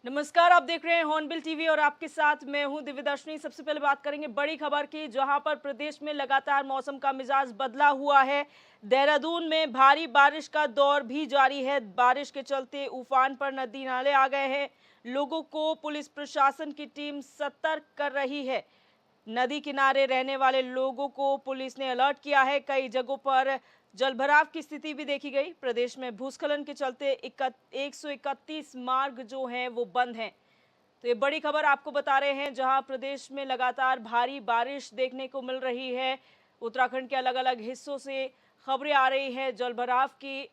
नमस्कार, आप देख रहे हैं हॉर्नबिल टीवी और आपके साथ मैं हूं दिव्यदर्शनी। सबसे पहले बात करेंगे बड़ी खबर की, जहां पर प्रदेश में लगातार मौसम का मिजाज बदला हुआ है। देहरादून में भारी बारिश का दौर भी जारी है। बारिश के चलते उफान पर नदी नाले आ गए हैं। लोगों को पुलिस प्रशासन की टीम सतर्क कर रही है। नदी किनारे रहने वाले लोगों को पुलिस ने अलर्ट किया है। कई जगहों पर जलभराव की स्थिति भी देखी गई। प्रदेश में भूस्खलन के चलते 131 मार्ग जो हैं वो बंद हैं। तो ये बड़ी खबर आपको बता रहे हैं, जहां प्रदेश में लगातार भारी बारिश देखने को मिल रही है। उत्तराखंड के अलग अलग हिस्सों से खबरें आ रही हैं जलभराव की,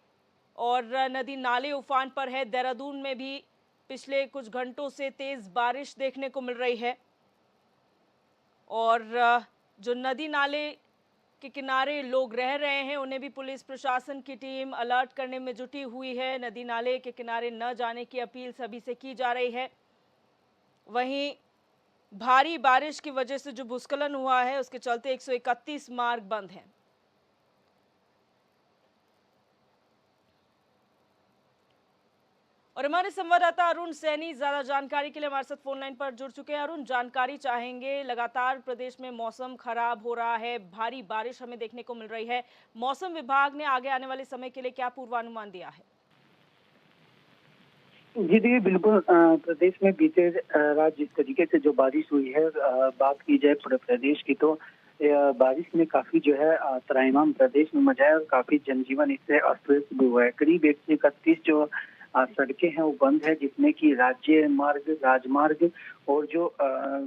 और नदी नाले उफान पर है। देहरादून में भी पिछले कुछ घंटों से तेज बारिश देखने को मिल रही है। और जो नदी नाले के किनारे लोग रह रहे हैं, उन्हें भी पुलिस प्रशासन की टीम अलर्ट करने में जुटी हुई है। नदी नाले के किनारे न जाने की अपील सभी से की जा रही है। वहीं भारी बारिश की वजह से जो भूस्खलन हुआ है, उसके चलते 131 मार्ग बंद हैं। और हमारे संवाददाता अरुण सैनी ज्यादा जानकारी के लिए हमारे साथ फोन लाइन पर जुड़ चुके हैं। अरुण, जानकारी चाहेंगे। लगातार प्रदेश में मौसम खराब हो रहा है, भारी बारिश हमें देखने को मिल रही है। मौसम विभाग ने आगे आने वाले समय के लिए क्या पूर्वानुमान दिया है? जी देखिए, बिल्कुल प्रदेश में बीते रात जिस तरीके से जो बारिश हुई है, बात की जाए पूरे प्रदेश की तो बारिश ने काफी जो है त्राहिमाम प्रदेश में मचा है और काफी जनजीवन इससे अस्त व्यस्त भी हुआ है। करीब 131 जो सड़कें हैं वो बंद है, जिसमें कि राज्य मार्ग, राजमार्ग और जो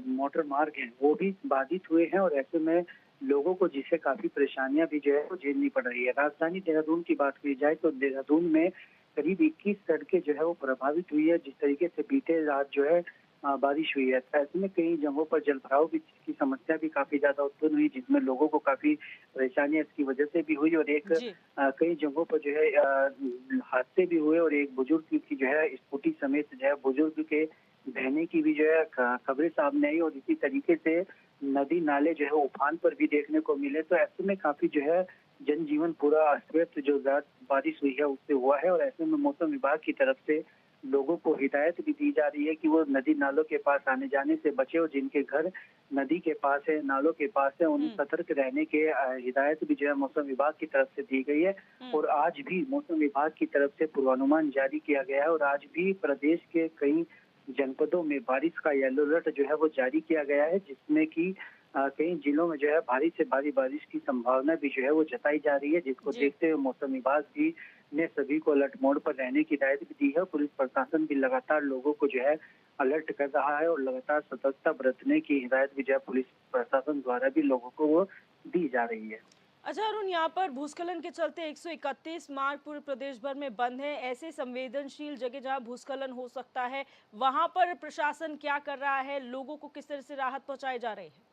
मोटर मार्ग हैं वो भी बाधित हुए हैं। और ऐसे में लोगों को जिससे काफी परेशानियां भी जो है वो झेलनी पड़ रही है। राजधानी देहरादून की बात की जाए तो देहरादून में करीब 21 सड़कें जो है वो प्रभावित हुई है, जिस तरीके से बीते रात जो है बारिश हुई है। ऐसे में कई जगहों पर जलभराव भी की समस्या भी काफी ज्यादा उत्पन्न हुई, जिसमें लोगों को काफी परेशानियां इसकी वजह से भी हुई। और एक जी। कई जगहों पर जो है हादसे भी हुए और एक बुजुर्ग की जो है स्कूटी समेत जो है बुजुर्ग के बहने की भी जो है खबरें सामने आई। और इसी तरीके से नदी नाले जो है उफान पर भी देखने को मिले। तो ऐसे में काफी जो है जनजीवन पूरा अस्त व्यस्त जो रात बारिश हुई है उससे हुआ है। और ऐसे में मौसम विभाग की तरफ से लोगों को हिदायत भी दी जा रही है कि वो नदी नालों के पास आने जाने से बचे, और जिनके घर नदी के पास है, नालों के पास है, उन्हें हम्म। सतर्क रहने के हिदायत भी जो है मौसम विभाग की तरफ से दी गई है। हम्म। और आज भी मौसम विभाग की तरफ से पूर्वानुमान जारी किया गया है और आज भी प्रदेश के कई जनपदों में बारिश का येलो अलर्ट जो है वो जारी किया गया है, जिसमें कि कई जिलों में जो है भारी से भारी बारिश की संभावना भी जो है वो जताई जा रही है, जिसको जी। देखते हुए मौसम विभाग भी ने सभी को अलर्ट मोड पर रहने की हिदायत भी दी है। पुलिस प्रशासन भी लगातार लोगों को जो है अलर्ट कर रहा है और लगातार सतर्कता बरतने की हिदायत भी जो है पुलिस प्रशासन द्वारा भी लोगों को वो दी जा रही है। अच्छा अरुण, यहाँ पर भूस्खलन के चलते 131 मार्ग पूरे प्रदेश भर में बंद हैं। ऐसे संवेदनशील जगह जहाँ भूस्खलन हो सकता है, वहां पर प्रशासन क्या कर रहा है? लोगों को किस तरह से राहत पहुंचाई जा रही है?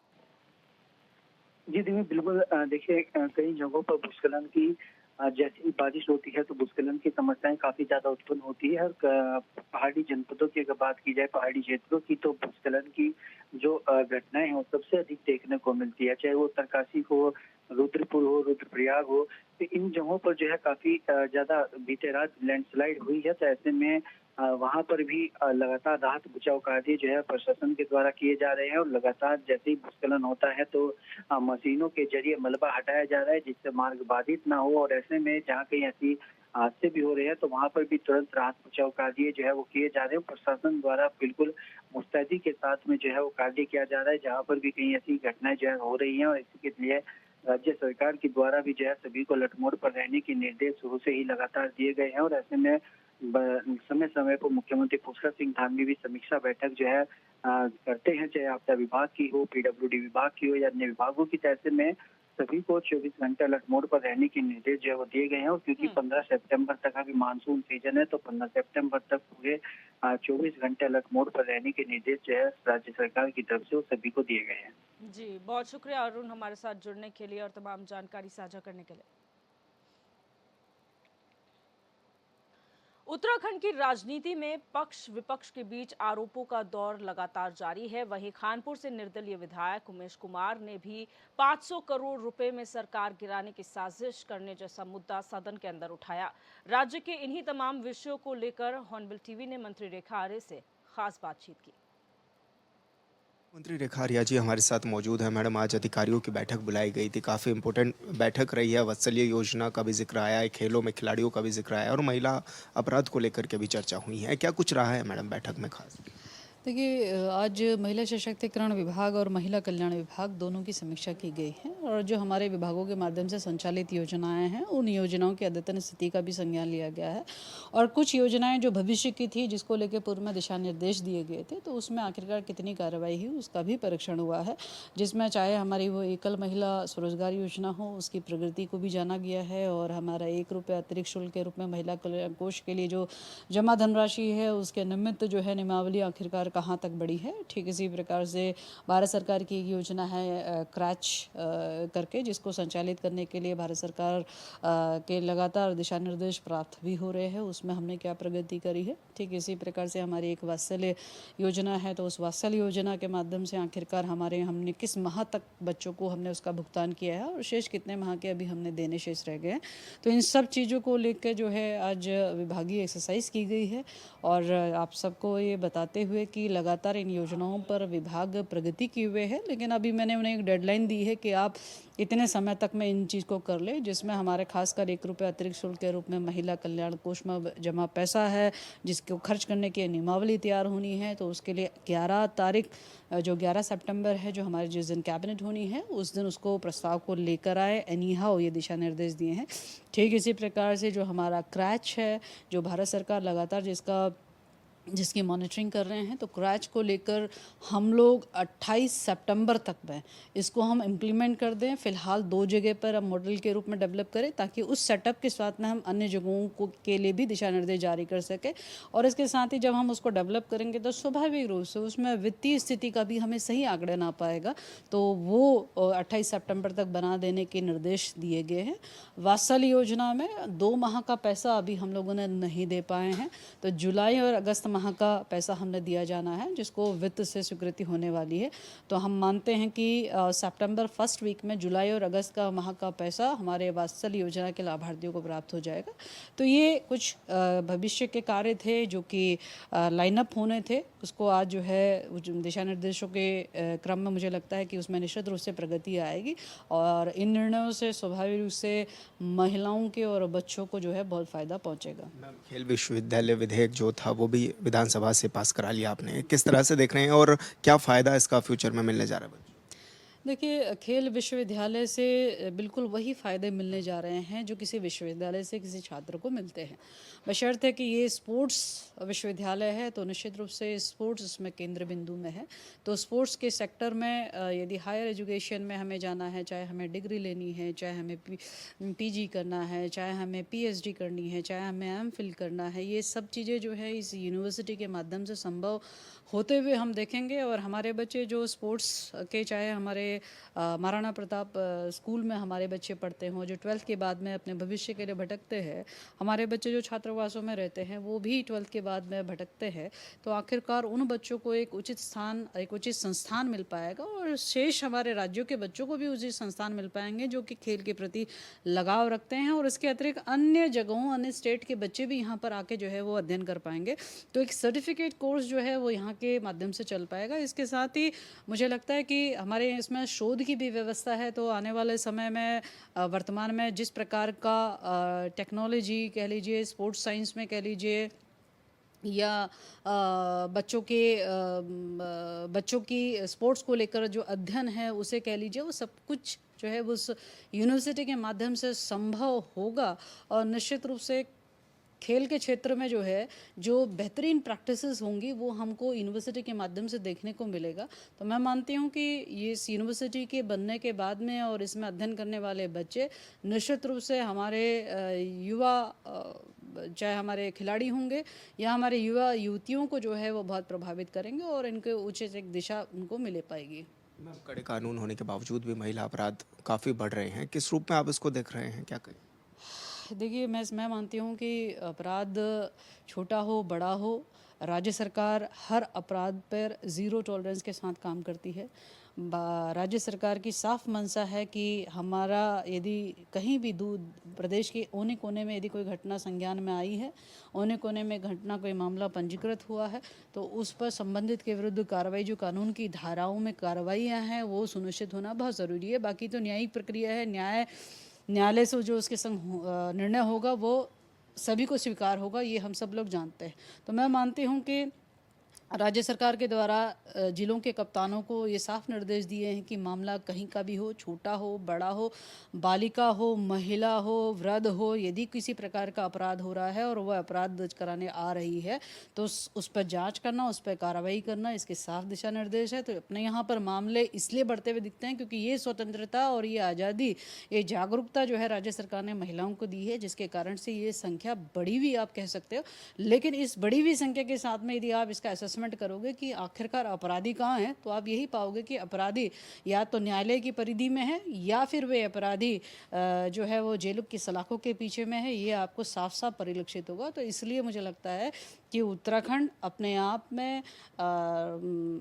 जी देखिए, बिल्कुल देखिए, कई जगहों पर भूस्खलन की जैसे ही बारिश होती है तो भूस्खलन की समस्याएं काफी ज्यादा उत्पन्न होती है। और पहाड़ी जनपदों की अगर बात की जाए, पहाड़ी क्षेत्रों की, तो भूस्खलन की जो घटनाएं हैं वो सबसे अधिक देखने को मिलती है, चाहे वो उत्तरकाशी हो, रुद्रपुर हो, रुद्रप्रयाग हो। तो इन जगहों पर जो है काफी ज्यादा बीते रात लैंडस्लाइड हुई है। तो ऐसे में वहां पर भी लगातार राहत बचाव कार्य जो है प्रशासन के द्वारा किए जा रहे हैं। और लगातार जैसे ही भूस्खलन होता है तो मशीनों के जरिए मलबा हटाया जा रहा है, जिससे मार्ग बाधित ना हो। और ऐसे में जहाँ कहीं ऐसी हादसे भी हो रहे हैं तो वहां पर भी तुरंत राहत बचाव कार्य जो है वो किए जा रहे हैं। प्रशासन द्वारा बिल्कुल मुस्तैदी के साथ में जो है वो कार्य किया जा रहा है, जहाँ पर भी कहीं ऐसी घटनाएं जो है हो रही हैं। और इसी के लिए राज्य सरकार के द्वारा भी जो है सभी को अलर्ट मोड पर रहने के निर्देश शुरू से ही लगातार दिए गए हैं। और ऐसे में समय समय पर मुख्यमंत्री पुष्कर सिंह धामी भी समीक्षा बैठक जो है करते हैं, चाहे आपदा विभाग की हो, पीडब्ल्यूडी विभाग की हो या अन्य विभागों की। तो ऐसे में सभी को 24 घंटे अलर्ट मोड पर रहने के निर्देश जो है वो दिए गए हैं। और क्योंकि 15 सितंबर तक अभी मानसून सीजन है तो 15 सितंबर तक पूरे 24 घंटे अलर्ट मोड पर रहने के निर्देश जो है राज्य सरकार की तरफ से वो सभी को दिए गए हैं। जी, बहुत शुक्रिया अरुण हमारे साथ जुड़ने के लिए और तमाम जानकारी साझा करने के लिए। उत्तराखंड की राजनीति में पक्ष विपक्ष के बीच आरोपों का दौर लगातार जारी है। वहीं खानपुर से निर्दलीय विधायक उमेश कुमार ने भी 500 करोड़ रुपए में सरकार गिराने की साजिश करने जैसा मुद्दा सदन के अंदर उठाया। राज्य के इन्हीं तमाम विषयों को लेकर हॉर्नबिल टीवी ने मंत्री रेखा आर्य से खास बातचीत की। मंत्री रेखा आर्या जी हमारे साथ मौजूद है। मैडम, आज अधिकारियों की बैठक बुलाई गई थी, काफ़ी इंपॉर्टेंट बैठक रही है। वात्सल्य योजना का भी जिक्र आया है, खेलों में खिलाड़ियों का भी जिक्र आया है और महिला अपराध को लेकर के भी चर्चा हुई है। क्या कुछ रहा है मैडम बैठक में खास? देखिए, आज महिला सशक्तिकरण विभाग और महिला कल्याण विभाग दोनों की समीक्षा की गई है और जो हमारे विभागों के माध्यम से संचालित योजनाएं हैं उन योजनाओं की अद्यतन स्थिति का भी संज्ञान लिया गया है। और कुछ योजनाएं जो भविष्य की थी जिसको लेकर पूर्व में दिशा निर्देश दिए गए थे तो उसमें आखिरकार कितनी कार्रवाई हुई उसका भी परीक्षण हुआ है, जिसमें चाहे हमारी वो एकल महिला स्वरोजगार योजना हो उसकी प्रगति को भी जाना गया है और हमारा ₹1 अतिरिक्त शुल्क के रूप में महिला कल्याण कोष के लिए जो जमा धनराशि है उसके निमित्त जो है नियमावली आखिरकार कहाँ तक बढ़ी है। ठीक इसी प्रकार से भारत सरकार की एक योजना है क्रैच करके, जिसको संचालित करने के लिए भारत सरकार के लगातार दिशा निर्देश प्राप्त भी हो रहे हैं, उसमें हमने क्या प्रगति करी है। ठीक इसी प्रकार से हमारी एक वात्सल्य योजना है तो उस वात्सल्य योजना के माध्यम से आखिरकार हमने किस माह तक बच्चों को हमने उसका भुगतान किया है और शेष कितने माह के अभी हमने देने शेष रह गए हैं। तो इन सब चीज़ों को लेकर जो है आज विभागीय एक्सरसाइज की गई है और आप सबको ये बताते हुए कि लगातार इन योजनाओं पर विभाग प्रगति किए हुए है, लेकिन अभी मैंने उन्हें एक डेडलाइन दी है कि आप इतने समय तक में इन चीज़ को कर ले, जिसमें हमारे खासकर ₹1 अतिरिक्त शुल्क के रूप में महिला कल्याण कोष में जमा पैसा है जिसको खर्च करने की नियमावली तैयार होनी है। तो उसके लिए 11 तारीख जो 11 सितंबर है, जो हमारे जिस दिन कैबिनेट होनी है उस दिन उसको प्रस्ताव को लेकर आए। एनी हाउ ये दिशा निर्देश दिए हैं। ठीक इसी प्रकार से जो हमारा क्रैच है, जो भारत सरकार लगातार जिसकी मॉनिटरिंग कर रहे हैं, तो क्रैच को लेकर हम लोग 28 सितंबर तक में इसको हम इम्प्लीमेंट कर दें। फ़िलहाल 2 जगह पर हम मॉडल के रूप में डेवलप करें ताकि उस सेटअप के साथ में हम अन्य जगहों को के लिए भी दिशा निर्देश जारी कर सकें। और इसके साथ ही जब हम उसको डेवलप करेंगे तो स्वाभाविक रूप से उसमें वित्तीय स्थिति का भी हमें सही आंकड़े ना पाएगा, तो वो 28 सितंबर तक बना देने के निर्देश दिए गए हैं। वात्सल्य योजना में 2 माह का पैसा अभी हम लोगों ने नहीं दे पाए हैं, तो जुलाई और अगस्त माह का पैसा हमने दिया जाना है जिसको वित्त से स्वीकृति होने वाली है। तो हम मानते हैं कि सितंबर फर्स्ट वीक में जुलाई और अगस्त का माह का पैसा हमारे वात्सल्य योजना के लाभार्थियों को प्राप्त हो जाएगा। तो ये कुछ भविष्य के कार्य थे जो कि लाइनअप होने थे, उसको आज जो है दिशा निर्देशों के क्रम में मुझे लगता है कि उसमें निश्चित रूप से प्रगति आएगी और इन निर्णयों से स्वाभाविक रूप से महिलाओं के और बच्चों को जो है बहुत फ़ायदा पहुंचेगा। खेल विश्वविद्यालय विधेयक जो था वो भी विधानसभा से पास करा लिया आपने, किस तरह से देख रहे हैं और क्या फ़ायदा इसका फ्यूचर में मिलने जा रहा है? देखिए, खेल विश्वविद्यालय से बिल्कुल वही फ़ायदे मिलने जा रहे हैं जो किसी विश्वविद्यालय से किसी छात्र को मिलते हैं, बशर्ते कि ये स्पोर्ट्स विश्वविद्यालय है तो निश्चित रूप से स्पोर्ट्स इसमें केंद्र बिंदु में है। तो स्पोर्ट्स के सेक्टर में यदि हायर एजुकेशन में हमें जाना है, चाहे हमें डिग्री लेनी है, चाहे हमें पीजी करना है, चाहे हमें पीएचडी करनी है, चाहे हमें एमफिल करना है, ये सब चीज़ें जो है इस यूनिवर्सिटी के माध्यम से संभव होते हुए हम देखेंगे। और हमारे बच्चे जो स्पोर्ट्स के, चाहे हमारे महाराणा प्रताप स्कूल में हमारे बच्चे पढ़ते हों जो 12th के बाद में अपने भविष्य के लिए भटकते हैं, हमारे बच्चे जो छात्रावासों में रहते हैं वो भी 12th के बाद में भटकते हैं, तो आखिरकार उन बच्चों को एक उचित स्थान, एक उचित संस्थान मिल पाएगा और शेष हमारे राज्यों के बच्चों को भी उचित संस्थान मिल पाएंगे जो कि खेल के प्रति लगाव रखते हैं। और इसके अतिरिक्त अन्य जगहों, अन्य स्टेट के बच्चे भी यहाँ पर आके जो है वो अध्ययन कर पाएंगे। तो एक सर्टिफिकेट कोर्स जो है वो यहाँ के माध्यम से चल पाएगा। इसके साथ ही मुझे लगता है कि हमारे इसमें शोध की भी व्यवस्था है, तो आने वाले समय में वर्तमान में जिस प्रकार का टेक्नोलॉजी कह लीजिए, स्पोर्ट्स साइंस में कह लीजिए, या बच्चों की स्पोर्ट्स को लेकर जो अध्ययन है उसे कह लीजिए, वो सब कुछ जो है उस यूनिवर्सिटी के माध्यम से संभव होगा। और निश्चित रूप से खेल के क्षेत्र में जो है जो बेहतरीन प्रैक्टिसेस होंगी वो हमको यूनिवर्सिटी के माध्यम से देखने को मिलेगा। तो मैं मानती हूँ कि ये इस यूनिवर्सिटी के बनने के बाद में और इसमें अध्ययन करने वाले बच्चे निश्चित रूप से हमारे युवा, चाहे हमारे खिलाड़ी होंगे या हमारे युवा युवतियों को जो है वो बहुत प्रभावित करेंगे और इनके उचित एक दिशा उनको मिल पाएगी। कड़े कानून होने के बावजूद भी महिला अपराध काफ़ी बढ़ रहे हैं, किस रूप में आप इसको देख रहे हैं, क्या करें? देखिए, मैं मानती हूँ कि अपराध छोटा हो बड़ा हो, राज्य सरकार हर अपराध पर ज़ीरो टॉलरेंस के साथ काम करती है। राज्य सरकार की साफ मंशा है कि हमारा यदि कहीं भी दूर प्रदेश के कोने कोने में यदि कोई घटना संज्ञान में आई है, कोने कोने में घटना कोई मामला पंजीकृत हुआ है, तो उस पर संबंधित के विरुद्ध कार्रवाई, जो कानून की धाराओं में कार्रवाइयाँ हैं, वो सुनिश्चित होना बहुत ज़रूरी है। बाकी तो न्यायिक प्रक्रिया है, न्यायालय से जो उसके संग निर्णय होगा वो सभी को स्वीकार होगा, ये हम सब लोग जानते हैं। तो मैं मानती हूँ कि राज्य सरकार के द्वारा जिलों के कप्तानों को ये साफ निर्देश दिए हैं कि मामला कहीं का भी हो, छोटा हो, बड़ा हो, बालिका हो, महिला हो, वृद्ध हो, यदि किसी प्रकार का अपराध हो रहा है और वह अपराध दर्ज कराने आ रही है तो उस पर जांच करना, उस पर कार्रवाई करना, इसके साफ दिशा निर्देश है। तो अपने यहाँ पर मामले इसलिए बढ़ते हुए दिखते हैं क्योंकि ये स्वतंत्रता और ये आज़ादी, ये जागरूकता जो है राज्य सरकार ने महिलाओं को दी है, जिसके कारण से ये संख्या बढ़ी हुई आप कह सकते हो। लेकिन इस बढ़ी हुई संख्या के साथ में यदि आप इसका असेसमेंट करोगे कि आखिरकार अपराधी कहाँ हैं, तो आप यही पाओगे कि अपराधी या तो न्यायालय की परिधि में है या फिर वे अपराधी जो है वो जेलों की सलाखों के पीछे में है। ये आपको साफ साफ परिलक्षित होगा। तो इसलिए मुझे लगता है कि उत्तराखंड अपने आप में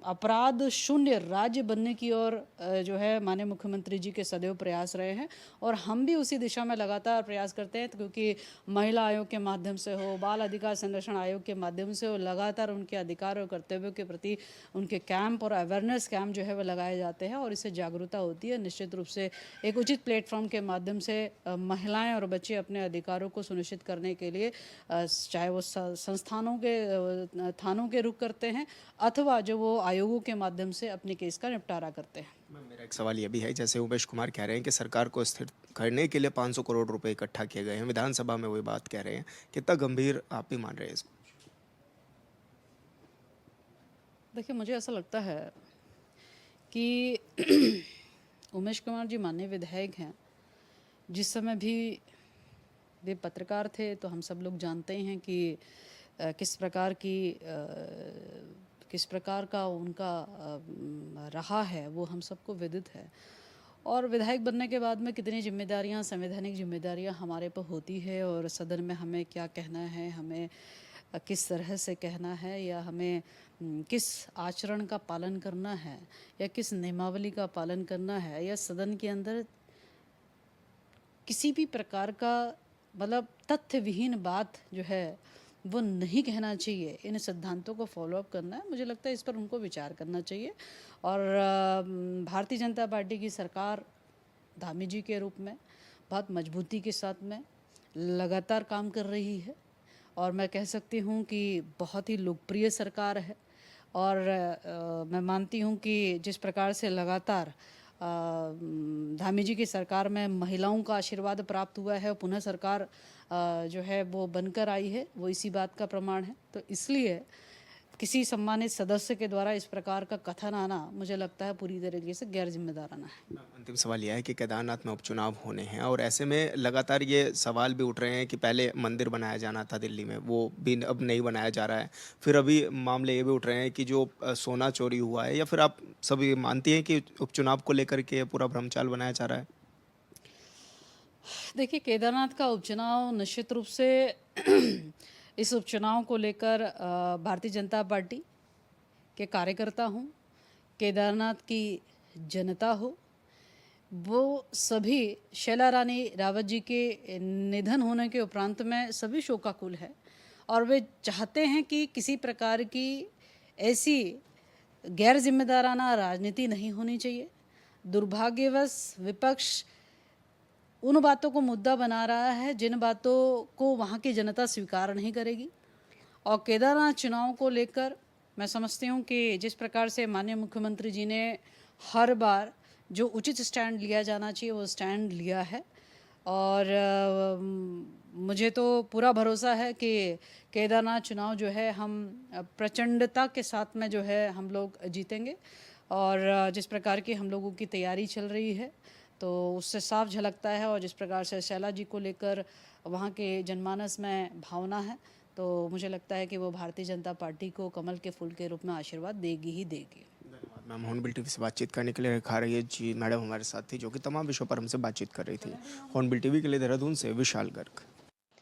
अपराध शून्य राज्य बनने की ओर जो है माननीय मुख्यमंत्री जी के सदैव प्रयास रहे हैं और हम भी उसी दिशा में लगातार प्रयास करते हैं। क्योंकि महिला आयोग के माध्यम से हो, बाल अधिकार संरक्षण आयोग के माध्यम से हो, लगातार उनके अधिकार और कर्तव्यों के प्रति उनके कैंप और अवेयरनेस कैंप जो है वो लगाए जाते हैं और इससे जागरूकता होती है। निश्चित रूप से एक उचित प्लेटफॉर्म के माध्यम से महिलाएं और बच्चे अपने अधिकारों को सुनिश्चित करने के लिए चाहे वो संस्थानों के थानों के रुख करते हैं अथवा जो वो आयोगों के माध्यम से अपने केस का निपटारा करते हैं। मेरा एक सवाल ये भी है, जैसे उमेश कुमार कह रहे हैं कि सरकार को स्थिर करने के लिए 500 करोड़ रुपए इकट्ठा किए गए हैं, विधानसभा में वही बात कह रहे हैं, कितना गंभीर आप भी मान रहे हैं इसको? देखिए, मुझे ऐसा लगता है कि उमेश कुमार जी माननीय विधायक हैं। जिस समय भी वे पत्रकार थे तो हम सब लोग जानते हैं कि किस प्रकार का उनका रहा है, वो हम सबको विदित है। और विधायक बनने के बाद में कितनी जिम्मेदारियां, संवैधानिक जिम्मेदारियां हमारे पर होती है और सदन में हमें क्या कहना है, हमें किस तरह से कहना है या हमें किस आचरण का पालन करना है या किस नियमावली का पालन करना है या सदन के अंदर किसी भी प्रकार का मतलब तथ्य विहीन बात जो है वो नहीं कहना चाहिए। इन सिद्धांतों को फॉलो अप करना है। मुझे लगता है इस पर उनको विचार करना चाहिए। और भारतीय जनता पार्टी की सरकार धामी जी के रूप में बहुत मजबूती के साथ में लगातार काम कर रही है और मैं कह सकती हूँ कि बहुत ही लोकप्रिय सरकार है। और मैं मानती हूँ कि जिस प्रकार से लगातार धामी जी की सरकार में महिलाओं का आशीर्वाद प्राप्त हुआ है और पुनः सरकार जो है वो बनकर आई है, वो इसी बात का प्रमाण है। तो इसलिए किसी सम्मानित सदस्य के द्वारा इस प्रकार का कथन आना मुझे लगता है पूरी तरीके से गैर जिम्मेदाराना है। अंतिम सवाल यह है कि केदारनाथ में उपचुनाव होने हैं और ऐसे में लगातार ये सवाल भी उठ रहे हैं कि पहले मंदिर बनाया जाना था दिल्ली में, वो भी अब नहीं बनाया जा रहा है। फिर अभी मामले ये भी उठ रहे हैं कि जो सोना चोरी हुआ है, या फिर आप सभी मानती हैं कि उपचुनाव को लेकर के पूरा भ्रमचाल बनाया जा रहा है? देखिए, केदारनाथ का उपचुनाव निश्चित रूप से इस उपचुनाव को लेकर भारतीय जनता पार्टी के कार्यकर्ता हों, केदारनाथ की जनता हो, वो सभी शैला रानी रावत जी के निधन होने के उपरांत में सभी शोकाकुल है और वे चाहते हैं कि किसी प्रकार की ऐसी गैर जिम्मेदाराना राजनीति नहीं होनी चाहिए। दुर्भाग्यवश विपक्ष उन बातों को मुद्दा बना रहा है जिन बातों को वहाँ की जनता स्वीकार नहीं करेगी। और केदारनाथ चुनाव को लेकर मैं समझती हूँ कि जिस प्रकार से माननीय मुख्यमंत्री जी ने हर बार जो उचित स्टैंड लिया जाना चाहिए वो स्टैंड लिया है और मुझे तो पूरा भरोसा है कि केदारनाथ चुनाव जो है हम प्रचंडता के साथ में जो है हम लोग जीतेंगे। और जिस प्रकार की हम लोगों की तैयारी चल रही है तो उससे साफ झलकता है और जिस प्रकार से शैला जी को लेकर वहाँ के जनमानस में भावना है तो मुझे लगता है कि वो भारतीय जनता पार्टी को कमल के फूल के रूप में आशीर्वाद देगी ही देगी। धन्यवाद मैम, हॉर्नबिल टीवी से बातचीत करने के लिए। रेखा रैयत जी मैडम हमारे साथ थी जो कि तमाम विषयों पर हमसे बातचीत कर रही थी। हॉर्नबिल टीवी के लिए देहरादून से विशाल गर्ग।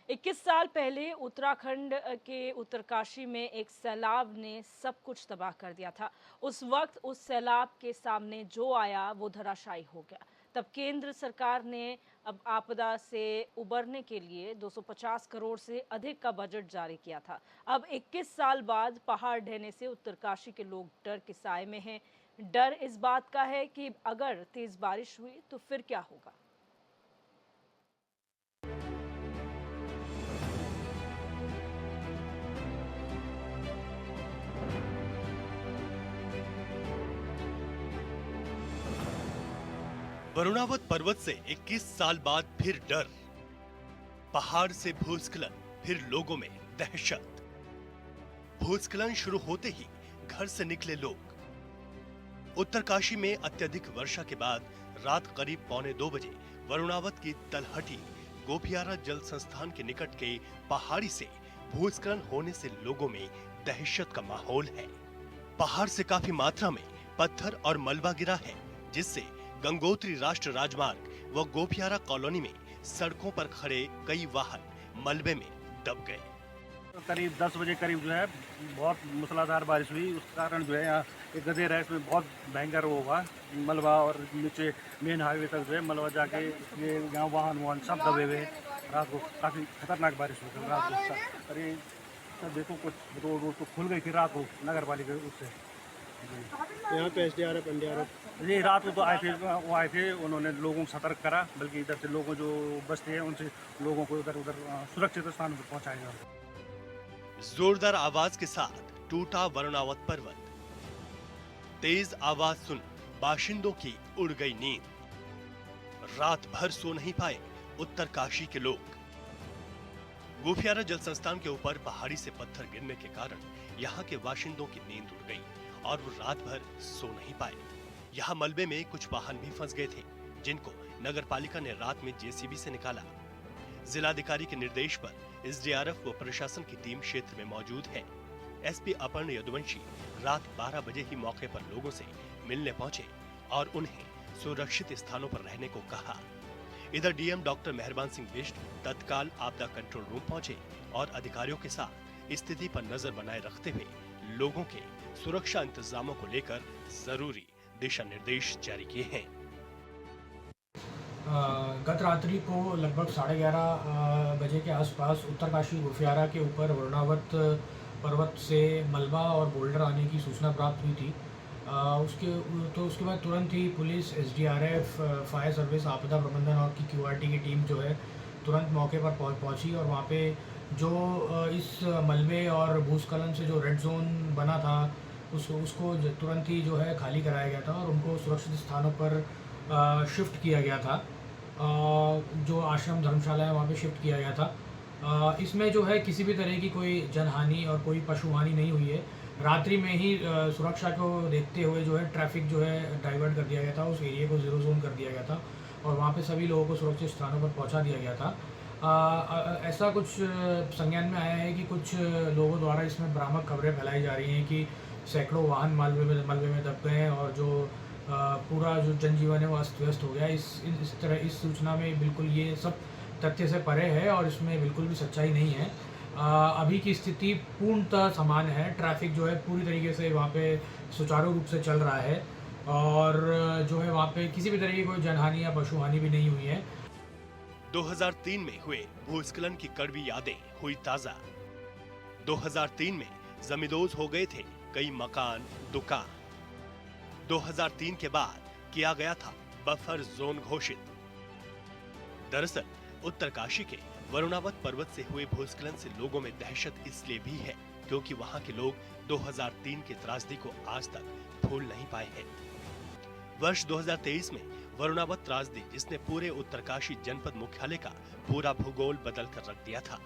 21 साल पहले उत्तराखंड के उत्तरकाशी में एक सैलाब ने सब कुछ तबाह कर दिया था। उस वक्त उस सैलाब के सामने जो आया वो धराशायी हो गया। तब केंद्र सरकार ने अब आपदा से उबरने के लिए 250 करोड़ से अधिक का बजट जारी किया था। अब 21 साल बाद पहाड़ ढहने से उत्तरकाशी के लोग डर के साए में हैं। डर इस बात का है कि अगर तेज बारिश हुई तो फिर क्या होगा। वरुणावत पर्वत से 21 साल बाद फिर डर, पहाड़ से भूस्खलन, फिर लोगों में दहशत। भूस्खलन शुरू होते ही घर से निकले लोग। उत्तरकाशी में अत्यधिक वर्षा के बाद रात करीब 1:45 बजे वरुणावत की तलहटी गोपियारा जल संस्थान के निकट के पहाड़ी से भूस्खलन होने से लोगों में दहशत का माहौल है। पहाड़ से काफी मात्रा में पत्थर और मलबा गिरा है, जिससे गंगोत्री राष्ट्रीय राजमार्ग व गोपियारा कॉलोनी में सड़कों पर खड़े कई वाहन मलबे में दब गए। करीब 10 बजे करीब जो है बहुत मूसलाधार बारिश हुई। उस कारण जो है यहाँ एक गदेर है, इसमें बहुत भयंकर वो हुआ मलबा, और नीचे मेन हाईवे तक जो है मलबा जाके ये यहाँ वाहन सब दबे हुए। रात को काफ़ी खतरनाक बारिश हुई। रात को अरे सर देखो कुछ रोड तो खुल गई थी रात को नगर पालिका उससे। यहाँ पे SDRF NDRF ये रात को तो आए थे, वो आए थे, उन्होंने लोगों को सतर्क करा, बल्कि इधर से लोगों जो बसते हैं उनसे लोगों को उधर सुरक्षित स्थान पर पहुँचाया गया। जोरदार आवाज के साथ टूटा वरुणावत पर्वत। तेज आवाज सुन बाशिंदों की उड़ गई नींद। रात भर सो नहीं पाए उत्तरकाशी के लोग। गोपियारा जल संस्थान के ऊपर पहाड़ी से पत्थर गिरने के कारण यहाँ के बाशिंदों की नींद उड़ गई और वो रात भर सो नहीं पाए। यहाँ मलबे में कुछ वाहन भी फंस गए थे, जिनको नगर पालिका ने रात में JCB से निकाला। जिलाधिकारी के निर्देश पर SDRF व प्रशासन की टीम क्षेत्र में मौजूद है। SP अपर्ण यदुवंशी रात 12 बजे ही मौके पर लोगों से मिलने पहुंचे और उन्हें सुरक्षित स्थानों पर रहने को कहा। इधर DM डॉक्टर मेहरबान सिंह बिष्ट तत्काल आपदा कंट्रोल रूम पहुंचे और अधिकारियों के साथ स्थिति पर नजर बनाए रखते हुए लोगों के सुरक्षा इंतजामों को लेकर जरूरी दिशा निर्देश जारी किए हैं। गत रात्रि को लगभग 11:30 बजे के आसपास उत्तरकाशी गोपियारा के ऊपर वरुणावत पर्वत से मलबा और बोल्डर आने की सूचना प्राप्त हुई थी। उसके बाद तुरंत ही पुलिस, SDRF, फायर सर्विस, आपदा प्रबंधन और की QRT की टीम जो है तुरंत मौके पर पहुंची और वहाँ पे जो इस मलबे और भूस्खलन से जो रेड जोन बना था उसको तुरंत ही जो है खाली कराया गया था और उनको सुरक्षित स्थानों पर शिफ्ट किया गया था। जो आश्रम धर्मशाला है वहाँ पे शिफ्ट किया गया था। इसमें जो है किसी भी तरह की कोई जनहानि और कोई पशु हानि नहीं हुई है। रात्रि में ही सुरक्षा को देखते हुए जो है ट्रैफिक जो है डाइवर्ट कर दिया गया था, उस एरिया को ज़ीरो जोन कर दिया गया था और वहाँ पे सभी लोगों को सुरक्षित स्थानों पर पहुँचा दिया गया था। ऐसा कुछ संज्ञान में आया है कि कुछ लोगों द्वारा इसमें भ्रामक खबरें फैलाई जा रही हैं कि सैकड़ों वाहन मलबे में दब गए हैं और जो पूरा जो जनजीवन है वो अस्त व्यस्त हो गया। इस सूचना में बिल्कुल ये सब तथ्य से परे है और इसमें बिल्कुल भी सच्चाई नहीं है। अभी की स्थिति पूर्णतः समान है। ट्रैफिक जो है पूरी तरीके से वहाँ पे सुचारू रूप से चल रहा है और जो है वहाँ पे किसी भी तरह की कोई जनहानि या पशु हानि भी नहीं हुई है। 2003 में हुए भूस्खलन की कड़वी यादें हुई ताजा। 2003 में जमींदोज हो गए थे कई मकान, दुकान। 2003 के बाद किया गया था बफर जोन घोषित। दरअसल उत्तरकाशी के वरुणावत पर्वत से हुए भूस्खलन से लोगों में दहशत इसलिए भी है क्योंकि वहां के लोग 2003 की त्रासदी को आज तक भूल नहीं पाए हैं। वर्ष 2023 में वरुणावत त्रासदी जिसने पूरे उत्तरकाशी जनपद मुख्यालय का पूरा भूगोल बदल कर रख दिया था।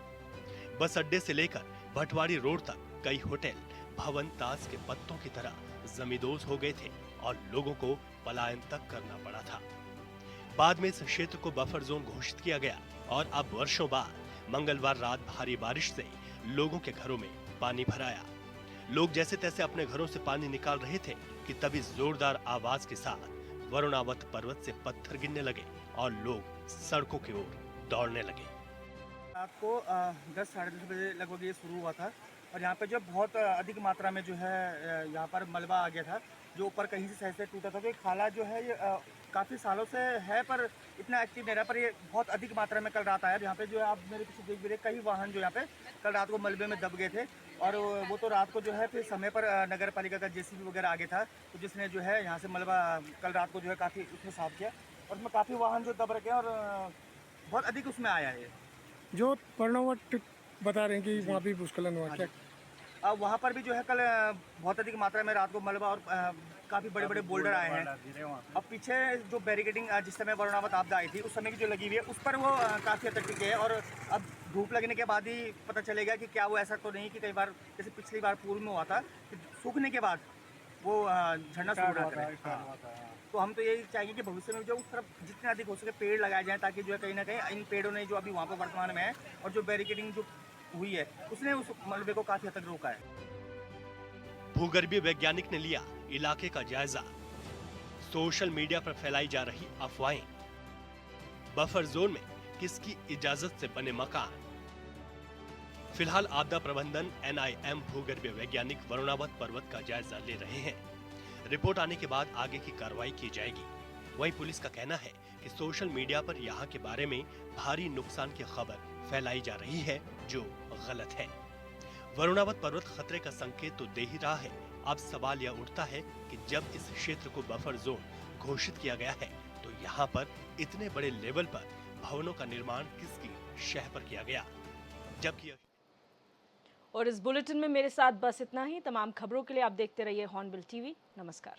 बस अड्डे से लेकर भटवाड़ी रोड तक कई होटल, भवन ताश के पत्तों की तरह जमींदोज हो गए थे और लोगों को पलायन तक करना पड़ा था। बाद में इस क्षेत्र को बफर जोन घोषित किया गया और अब वर्षों बाद मंगलवार रात भारी बारिश से लोगों के घरों में पानी भर आया। लोग जैसे तैसे अपने घरों से पानी निकाल रहे थे कि तभी जोरदार आवाज के साथ वरुणावत पर्वत से पत्थर गिरने लगे और लोग सड़कों की ओर दौड़ने लगे। रात को 10 साढ़े 10 बजे लगभग ये शुरू हुआ था और यहाँ पे जो बहुत अधिक मात्रा में जो है यहाँ पर मलबा आ गया था, जो ऊपर कहीं से सही से टूटा था। तो ये खाला जो है ये काफ़ी सालों से है पर इतना एक्टिव नहीं रहा, पर ये बहुत अधिक मात्रा में कल रात आया। यहाँ पे जो है आप मेरे पीछे देख भी रहे, कई वाहन जो यहाँ पे कल रात को मलबे में दब गए थे और वो तो रात को जो है फिर समय पर नगर पालिका का जेसीबी वगैरह आगे था, तो जिसने जो है यहाँ से मलबा कल रात को जो है काफ़ी उसमें साफ किया और उसमें काफ़ी वाहन जो दब रखे हैं और बहुत अधिक उसमें आया है। जो वर्णावट बता रहे हैं कि वहाँ भी भूस्खलन हुआ, क्या अब वहाँ पर भी जो है कल बहुत अधिक मात्रा में रात को मलबा और काफ़ी बड़े बड़े बोल्डर आए हैं। अब पीछे जो बैरिकेडिंग जिस समय वरुणावत आपदा आई थी उस समय की जो लगी हुई है उस पर वो काफ़ी हद तक टिके है और अब धूप लगने के बाद ही पता चलेगा कि क्या वो ऐसा तो नहीं कि कई बार जैसे पिछली बार पूर्व में हुआ था कि सूखने के बाद वो झड़ना शुरू हो जाता है। तो हम तो यही चाहेंगे कि भविष्य में जो उस तरफ जितने अधिक हो सके पेड़ लगाए जाएँ, ताकि जो है कहीं ना कहीं इन पेड़ों ने जो अभी वहाँ पर वर्तमान में है और जो बैरिकेडिंग जो हुई है उसने उस मलबे को काफ़ी हद तक रोका है। भूगर्भीय वैज्ञानिक ने लिया इलाके का जायजा। सोशल मीडिया पर फैलाई जा रही अफवाहें। बफर जोन में किसकी इजाजत से बने मकान। फिलहाल आपदा प्रबंधन NIM भूगर्भीय वैज्ञानिक वरुणावत पर्वत का जायजा ले रहे हैं। रिपोर्ट आने के बाद आगे की कार्रवाई की जाएगी। वहीं पुलिस का कहना है कि सोशल मीडिया पर यहाँ के बारे में भारी नुकसान की खबर फैलाई जा रही है, जो गलत है। वरुणावत पर्वत खतरे का संकेत तो दे ही रहा है। अब सवाल यह उठता है कि जब इस क्षेत्र को बफर जोन घोषित किया गया है तो यहाँ पर इतने बड़े लेवल पर भवनों का निर्माण किसकी शह पर किया गया, जबकि और इस बुलेटिन में मेरे साथ बस इतना ही। तमाम खबरों के लिए आप देखते रहिए हॉर्नबिल टीवी। नमस्कार।